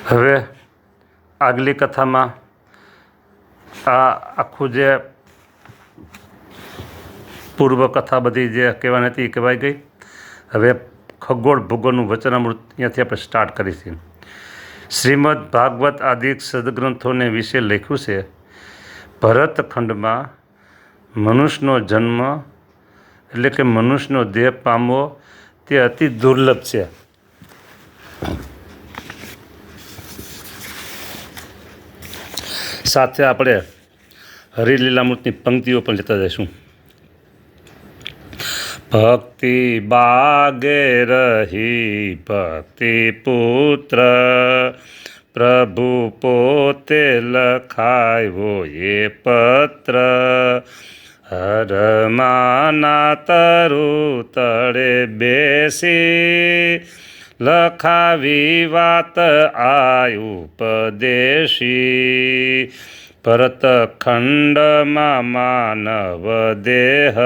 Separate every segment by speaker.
Speaker 1: હવે આગલી કથામાં આ આખું જે પૂર્વ કથા બધી જે કહેવાની હતી એ કહેવાઈ ગઈ. હવે ખગોળ ભૂગોળનું વચનામૃત અહીંયાથી આપણે સ્ટાર્ટ કરીશું. શ્રીમદ ભાગવત આદિ સદગ્રંથોને વિશે લખ્યું છે. ભરતખંડમાં મનુષ્યનો જન્મ એટલે કે મનુષ્યનો દેહ પામવો તે અતિ દુર્લભ છે. સાથે આપણે હરિલીલામૃતની પંક્તિઓ પણ લેતા જઈશું. ભક્તિ બાગે રહી ભક્તિ પુત્ર, પ્રભુ પોતે લખાયો એ પત્ર. હરમાના તરુ તળે બેસી, લખાવી વાત આયુપદેશી. ભરતખંડમાં માનવ દેહ,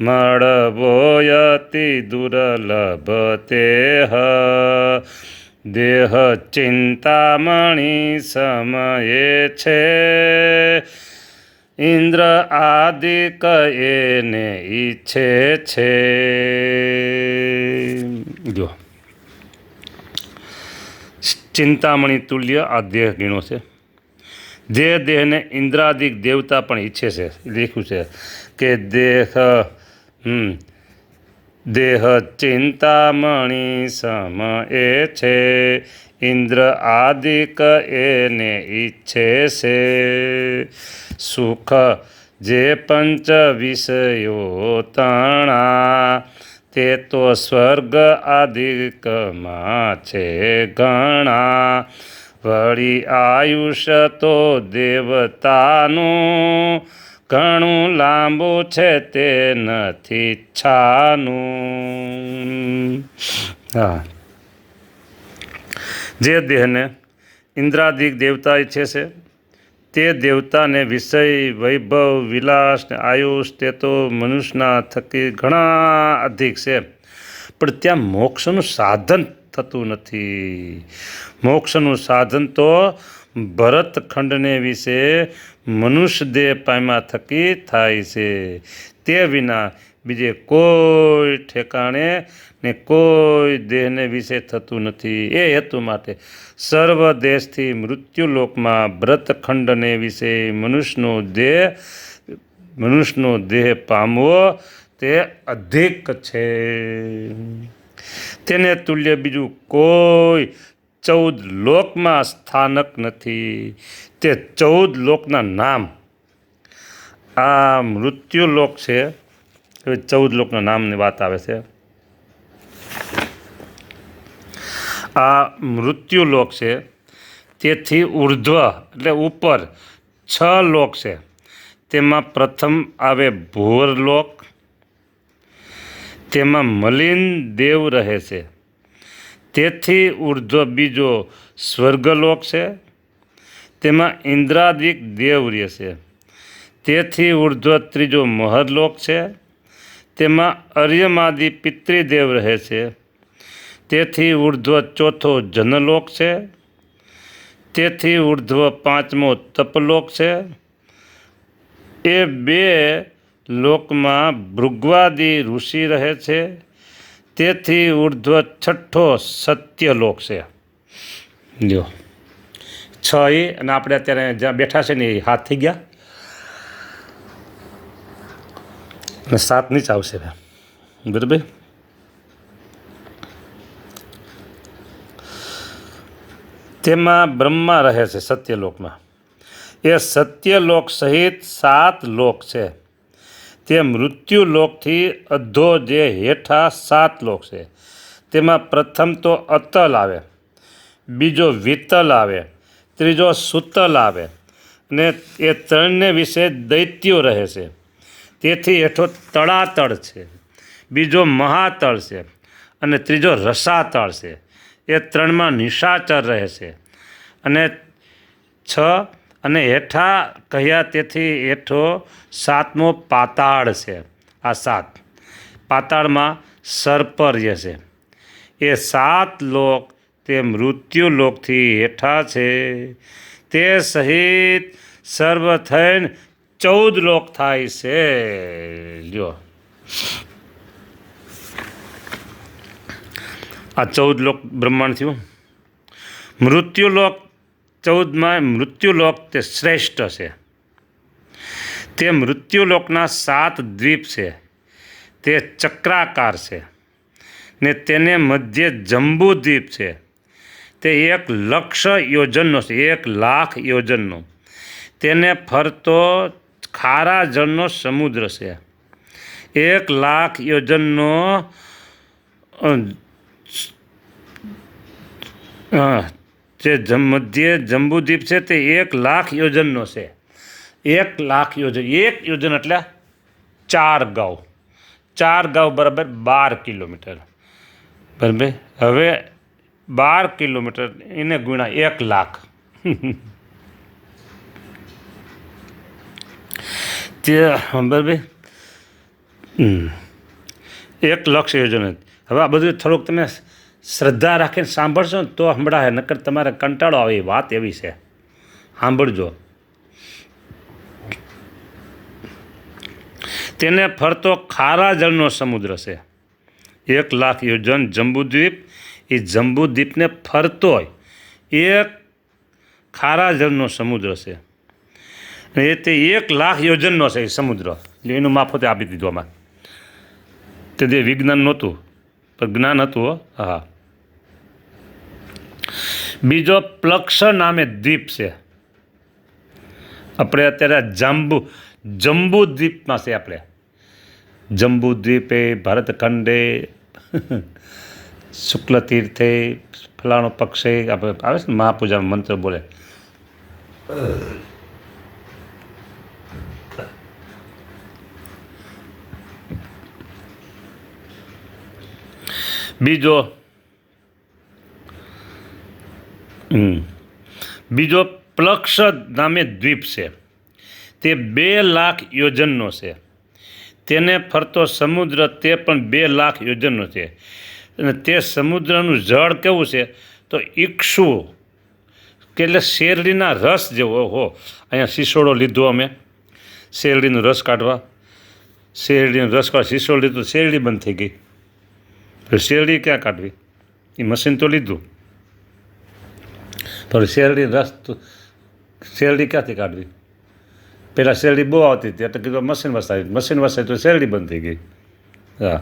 Speaker 1: મળવો અતિ દુર્લભ તેહ. દેહ ચિંતામણી સમયે છે, ઇન્દ્ર આદિક એને ઈચ્છે છે. જો ચિંતામણી તુલ્ય આ દેહ ગીણો છે. દેહને ઇન્દ્રાદિક દેવતા પણ ઈચ્છે છે. લખ્યું છે કે દેહ ચિંતામણી સમ એ છે, ઇન્દ્ર આદિક એને ઈચ્છે છે. સુખ જે પંચ વિષયો તણા, તે તો સ્વર્ગ આદિકમાં છે ઘણા. વળી આયુષ્ય તો દેવતાનું, ઘણું લાંબુ છે તે નથી છાનું. હા, જે દેહને ઇન્દ્રાદિક દેવતા ઈચ્છે છે, તે દેવતાને વિષય વૈભવ વિલાસ ને આયુષ તે તો મનુષ્યના થકી ઘણા અધિક છે, પણ ત્યાં મોક્ષનું સાધન થતું નથી. મોક્ષનું સાધન તો ભરતખંડને વિશે મનુષ્ય દેહ પામ્યા થકી થાય છે. તે વિના બીજે કોઈ ઠેકાણે ને કોઈ દેહને વિશે થતું નથી. એ હેતુ માટે સર્વ દેશથી મૃત્યુલોકમાં ભરતખંડને વિશે મનુષ્યનો દેહ પામવો તે અધિક છે. તેને તુલ્ય બીજું કોઈ 14 લોકમાં સ્થાનક નથી. તે 14 લોકના નામ આ મૃત્યુલોક છે. હવે 14 લોકના નામની વાત આવે છે. આ મૃત્યુલોક છે, તેથી ઉર્ધ્વ એટલે ઉપર 6 લોક છે. તેમાં પ્રથમ આવે ભૂવરલોક, તેમાં મલિન દેવ રહે છે. તેથી ઉર્ધ્વ બીજો સ્વર્ગલોક છે, તેમાં ઇન્દ્રાદિક દેવ રહે છે. તેથી ઉર્ધ્વ ત્રીજો મહરલોક છે, તેમાં અર્યમાદિ પિતૃદેવ રહે છે. તેથી ઉર્ધ્વ ચોથો જનલોક છે. તેથી ઉર્ધ્વ પાંચમો તપલોક છે. એ 2 લોકમાં ભૃગ્વાદિ ઋષિ રહે છે. તેથી ઉર્ધ્વ છઠ્ઠો સત્યલોક છે. જો 6 અને આપણે અત્યારે જ્યાં બેઠા છે ને એ 7 થઈ ગયા અને 7 નીચે આવશે. બરાબર. તેમાં બ્રહ્મા રહે છે સત્યલોકમાં. એ સત્યલોક સહિત 7 લોક છે. તે મૃત્યુલોકથી અધો જે હેઠા 7 લોક છે, તેમાં પ્રથમ તો અતલ આવે, બીજો વિતલ આવે, ત્રીજો સુતલ આવે, અને એ 3ને વિશે દૈત્યો રહે છે. તેથી હેઠો તળાતળ છે, બીજો મહાતળ છે, અને ત્રીજો રસાતળ છે. એ 3માં નિશાચર રહે છે. અને 6 અને હેઠા કહ્યા તેથી હેઠો 7મો પાતાળ છે. આ 7 પાતાળમાં સર્પ રહે છે. એ 7 લોક તે મૃત્યુલોકથી હેઠા છે, તે સહિત સર્વ થઈને 14 લોક થાય છે. લ્યો આ 14 લોક બ્રહ્માંડ થયું. મૃત્યુલોક 14માં મૃત્યુલોક તે શ્રેષ્ઠ છે. તે મૃત્યુલોકના 7 દ્વીપ છે. તે ચક્રાકાર છે ને તેને મધ્ય જંબુ દ્વીપ છે. તે 1,00,000 યોજનનો છે, 1,00,000 યોજનનો. તેને ફરતો ખારા જળનો સમુદ્ર છે. 1,00,000 યોજનનો જે મધ્ય જંબુદ્વીપ છે તે 1,00,000 યોજનનો છે. 1,00,000 યોજન, 1 યોજન એટલે 4 ગાઉ. 4 ગાઉ બરાબર 12 કિલોમીટર. બરાબર. હવે 12 કિલોમીટર એને ગુણ્યા 1,00,000 તે બરાબર 1,00,000 યોજન. હવે આ બધું થોડુંક તમે શ્રદ્ધા રાખીને સાંભળશો ને તો હમણાં નકર તમારે કંટાળો આવે. એ વાત એવી છે, સાંભળજો. તેને ફરતો ખારા જળનો સમુદ્ર છે. 1,00,000 યોજન જંબુદ્વીપ. એ જંબુદ્વીપને ફરતો એક ખારા જળનો સમુદ્ર છે. એ તે 1,00,000 યોજનનો છે એ સમુદ્ર. એટલે એનું માપ હોતે આપી દીધું આમાં. તે જે વિજ્ઞાન નહોતું પણ જ્ઞાન હતું. હા. બીજો પ્લક્ષ નામે દ્વીપ છે. આપણે અત્યારે જંબુ દ્વીપમાં છે. આપણે જંબુ દ્વીપે ભારતખંડે શુક્લ તીર્થે ફલાણો પક્ષે આવે છે ને મહાપૂજામાં મંત્ર બોલે. બીજો પ્લક્ષ નામે દ્વીપ છે. તે 2,00,000 યોજનનો છે. તેને ફરતો સમુદ્ર તે પણ 2,00,000 યોજનનો છે. અને તે સમુદ્રનું જળ કેવું છે તો ઈક્ષુ કે એટલે શેરડીના રસ જેવો. હો, અહીંયા શીશોડો લીધો અમે શેરડીનો રસ કાઢવા. શેરડીનો રસ કાઢવા શીશોડો લીધો, શેરડી બંધ થઈ ગઈ. તો શેરડી ક્યાં કાઢવી? એ મશીન તો લીધું પણ શેરડી રસ તો શેરડી ક્યાંથી કાઢવી? પહેલાં શેરડી બહુ આવતી હતી એટલે કીધું મશીન વસાવી. મશીન વસાવી તો શેરડી બંધ થઈ ગઈ. હા,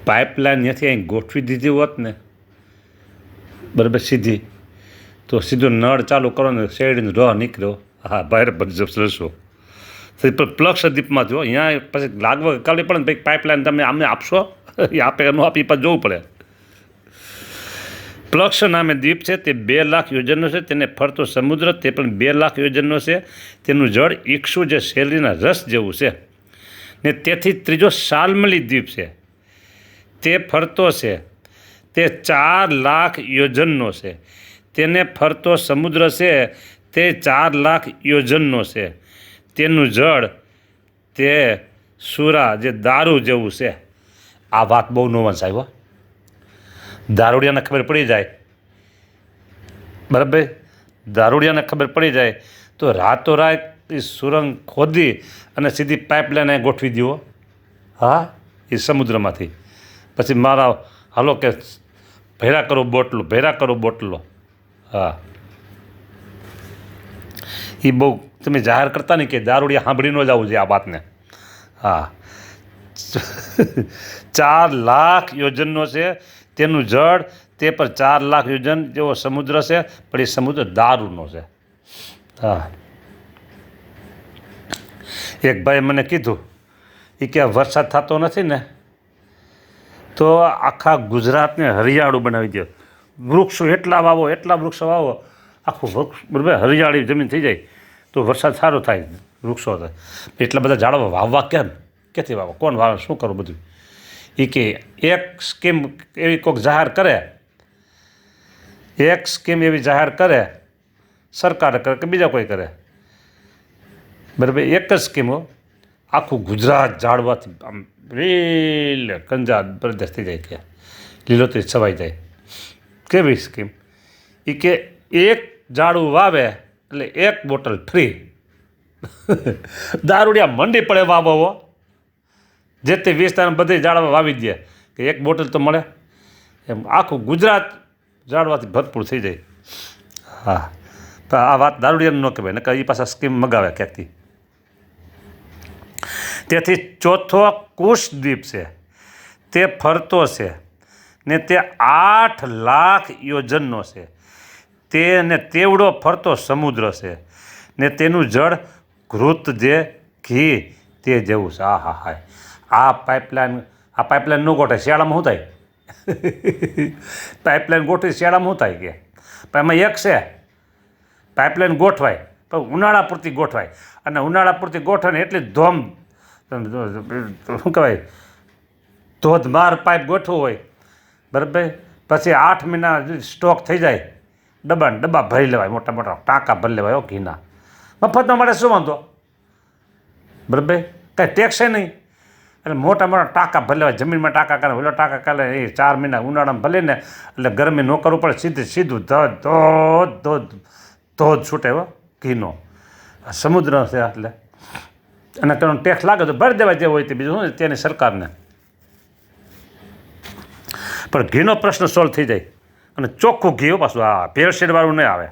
Speaker 1: પાઇપલાઇન ત્યાંથી અહીં ગોઠવી દીધી હોત ને બરાબર સીધી, તો સીધો નળ ચાલુ કરો ને શેરડીનો રહ નીકળ્યો. હા, બહાર રસો પણ પ્લક્ષ દ્વીપમાં જો અહીંયા પછી લાગવગ કરવી પડે ને ભાઈ પાઇપલાઇન તમે અમને આપશો, એ આપે ન આપી પાછું જોવું પડે. પ્લક્ષ નામે દ્વીપ છે. તે 2,00,000 યોજનનો છે. તેને ફરતો સમુદ્ર તે પણ 2,00,000 યોજનનો છે. તેનું જળ ઈક્ષુ જે શેરડીના રસ જેવું છે. ને તેથી ત્રીજો શાલ્મલી દ્વીપ છે. તે ફરતો છે. તે 4,00,000 યોજનનો છે. તેને ફરતો સમુદ્ર છે. તે 4,00,000 યોજનનો છે. તેનું જળ તે સુરા જે દારૂ જેવું છે. આ વાત બહુ નોવાન સાહેબ. દારૂડિયાને ખબર પડી જાય બરાબર, દારૂડિયાને ખબર પડી જાય તો રાતોરાત એ સુરંગ ખોદી અને સીધી પાઇપલાઇન ગોઠવી દો. હા, એ સમુદ્રમાંથી. પછી મારા હાલો કે ભેરા કરો બોટલો. હા, એ બહુ તમે જાહેર કરતા નહીં કે દારૂડિયા સાંભળી ન જવું જોઈએ આ વાતને. હા, 4,00,000 યોજનનો છે. તેનું જળ તે પર 4,00,000 યોજન જેવો સમુદ્ર છે, પણ એ સમુદ્ર દારૂનો છે. હા, એક ભાઈ મને કીધું એ કે વરસાદ થતો નથી ને તો આખા ગુજરાતને હરિયાળું બનાવી દો. વૃક્ષો એટલા વૃક્ષો વાવો, આખું વૃક્ષ બરાબર હરિયાળી જમીન થઈ જાય તો વરસાદ સારો થાય. વૃક્ષો થાય એટલા બધા ઝાડવા વાવવા ક્યાંથી વાવો? કોણ વાવે? શું કરું બધું? એ કે એક સ્કીમ એવી કોઈક જાહેર કરે, સરકાર કરે કે બીજા કોઈ કરે બરાબર, એક જ સ્કીમો આખું ગુજરાત ઝાડવાથી આમ રીલ કંજાર પ્રદેશ થઈ જાય. લીલોતરી છવાઈ જાય. કેવી સ્કીમ? એ કે એક ઝાડું વાવે એટલે એક બોટલ ફ્રી. દારૂડિયા મંડી પડે વાવવો, જે તે વિસ્તારમાં બધી ઝાડવા વાવી દે કે એક બોટલ તો મળે. એમ આખું ગુજરાત ઝાડવાથી ભરપૂર થઈ જાય. હા, તો આ વાત દારૂડિયાને ન કહેવાય, નકર એ પાછા સ્કીમ મગાવે ક્યાંકથી. તેથી ચોથો કુશદ્વીપ છે તે ફરતો છે ને તે 8 લાખ યોજનનો છે. તેને તેવડો ફરતો સમુદ્ર છે ને તેનું જળ ઘૃત જે ઘી તે જેવું છે. હા હા હા, આ પાઇપલાઇન ન ગોઠે શિયાળામાં શું થાય? પાઇપલાઇન ગોઠવી શિયાળામાં શું થાય કે? પણ એમાં એક છે, પાઇપલાઇન ગોઠવાય પણ ઉનાળા પૂરતી ગોઠવાય, અને ઉનાળા પૂરતી ગોઠવે ને એટલી ધોમ શું કહેવાય ધોધમાર પાઇપ ગોઠવું હોય, બરાબર. પછી 8 મહિના સ્ટોક થઈ જાય, ડબ્બા ભરી લેવાય, મોટા મોટા ટાંકા ભરી લેવાય ઘીના. મફતમાં માટે શું વાંધો, બરાબર, કાંઈ ટેક્સ નહીં. એટલે મોટા મોટા ટાંકા ભરી લેવાય, જમીનમાં ટાંકા કરે, ઓલા ટાંકા કરે, એ 4 મહિના ઉનાળામાં ભલે ને એટલે ગરમી ન કરવું પડે, સીધું ધોધ છૂટે હો ઘીનો. સમુદ્ર છે એટલે, અને તેનો ટેક્સ લાગે તો ભરી દેવાય, જે હોય તે. બીજું શું તેની સરકારને. પણ ઘીનો પ્રશ્ન સોલ્વ થઈ જાય, અને ચોખ્ખું ઘી પાછું, હા, ભેળસેળવાળું નહીં આવે,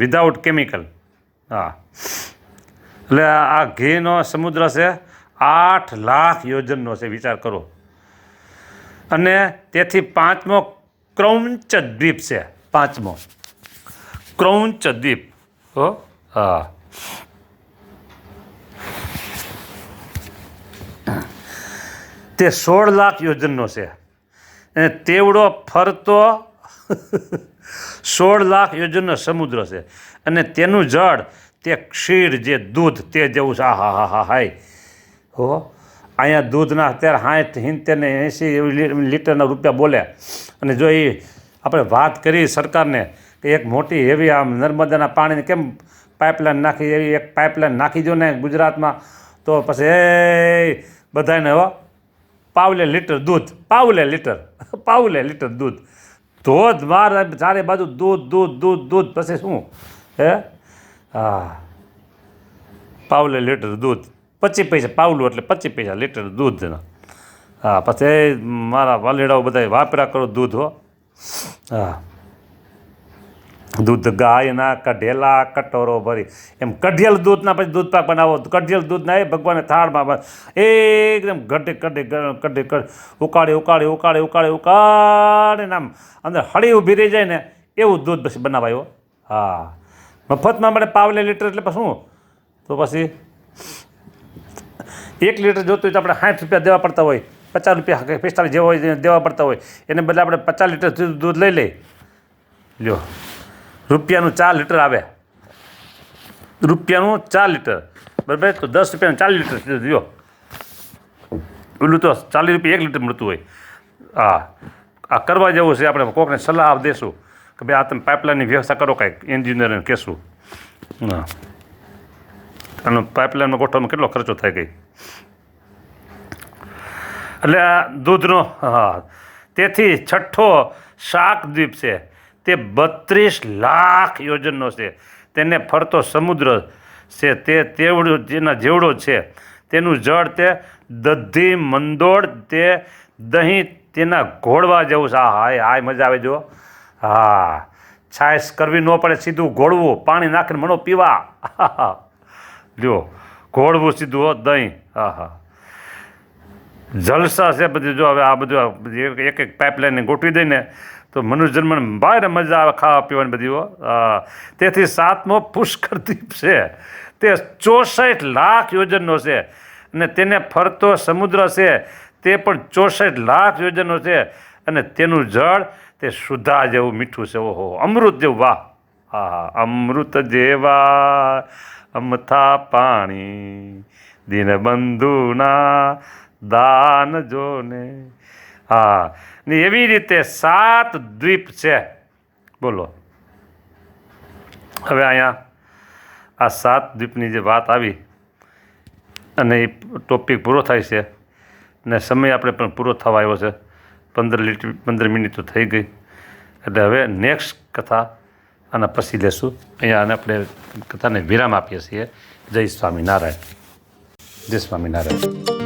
Speaker 1: વિધાઉટ કેમિકલ. હા, એટલે આ ઘીનો સમુદ્ર છે 8 લાખ યોજનનો છે, વિચાર કરો. અને તેથી 5મો ક્રૌંચ દ્વીપ છે, 5મો ક્રૌંચ દ્વીપ. હો, હા, તે 16 લાખ યોજનનો છે અને તેવડો ફરતો 16 લાખ યોજનનો સમુદ્ર છે, અને તેનું જળ તે ક્ષીર જે દૂધ તે જેવું છે. હા હા હા હાય હો, અહીંયા દૂધના અત્યારે 60, 70 ને 80 લીટરના રૂપિયા બોલે. અને જો એ આપણે વાત કરી સરકારને કે એક મોટી એવી આમ નર્મદાના પાણીને કેમ પાઇપલાઇન નાખી, એવી એક પાઇપલાઇન નાખી દો ને ગુજરાતમાં, તો પછી એ બધાને હો પાવલે લીટર દૂધ, ધોધમાર ચારે બાજુ દૂધ. પછી શું હે? હા, પાવલે લીટર દૂધ, 25 પૈસા પાવલું, એટલે 25 પૈસા લીટર દૂધ. હા, પછી મારા વાલીડાઓ બધા વાપરા કરો દૂધ. હો, હા, દૂધ ગાયના કઢેલા કટોરો ભરી, એમ કઢિયલ દૂધના પછી દૂધ પાક બનાવો, કઢિયલ દૂધના એ ભગવાને થાળમાં એકદમ કઢે ઉકાળે ને આમ અંદર હળી ઊભી રહી જાય ને એવું દૂધ પછી બનાવાયો. હા, મફતમાં મળે પાવલે લીટર, એટલે પછી શું? તો પછી 1 લીટર જોતું હોય તો આપણે 60 રૂપિયા દેવા પડતા હોય, 50 રૂપિયા 45 જેવા હોય દેવા પડતા હોય, એને બદલે આપણે 50 લીટર દૂધ લઈ લઈએ. લ્યો, રૂપિયાનું 4 લીટર આવે, રૂપિયાનું 4 લીટર, બરાબર. તો 10 રૂપિયાનું 40 લીટર લ્યો, ઓલું તો 40 રૂપિયા 1 લીટર મળતું હોય. હા, આ કરવા જેવું છે. આપણે કોકને સલાહ દેશું કે ભાઈ આ તમે પાઇપલાઇનની વ્યવસ્થા કરો, કાંઈક એન્જિનિયરને કહેશું. હા, અને પાઇપલાઇનમાં ગોઠવવામાં કેટલો ખર્ચો થાય ગઈ. એટલે આ દૂધનો. હા, તેથી 6થો શાકદ્વીપ છે તે 32 લાખ યોજનનો છે. તેને ફરતો સમુદ્ર છે તે તેવડો જેના જેવડો છે. તેનું જળ તે દધી મંદોળ, તે દહીં તેના ઘોળવા જેવું છે. હાય મજા આવે જો. હા, છાશ કરવી ન પડે, સીધું ઘોળવું, પાણી નાખીને મણો પીવા. લ્યો, ઘોળવું સીધું દહીં. હા હા, જલસા છે બધી. જો હવે આ બધું એક પાઇપલાઇનને ગોઠવી દઈને તો મનુષ્ય જન્મને ભારે મજા આવે ખાવા પીવાની બધી. તેથી 7મો પુષ્કર દ્વીપ છે તે 64 લાખ યોજનનો છે, અને તેને ફરતો સમુદ્ર છે તે પણ 64 લાખ યોજનનો છે, અને તેનું જળ તે સુધા જેવું મીઠું છે. ઓહો, અમૃત જેવું. વાહ, હા, અમૃત જેવા અમથા પાણી દીનબંધુના દાન જોને. હા, ને એવી રીતે 7 દ્વીપ છે. બોલો, હવે અહીંયા આ 7 દ્વીપની જે વાત આવી, અને એ ટોપિક પૂરો થાય છે, ને સમય આપણે પણ પૂરો થવા આવ્યો છે. 15 મિનિટ તો થઈ ગઈ, એટલે હવે નેક્સ્ટ કથા આના પછી લેશું. અહીંયા આપણે કથાને વિરામ આપીએ છીએ. જય સ્વામિનારાયણ. જય સ્વામિનારાયણ.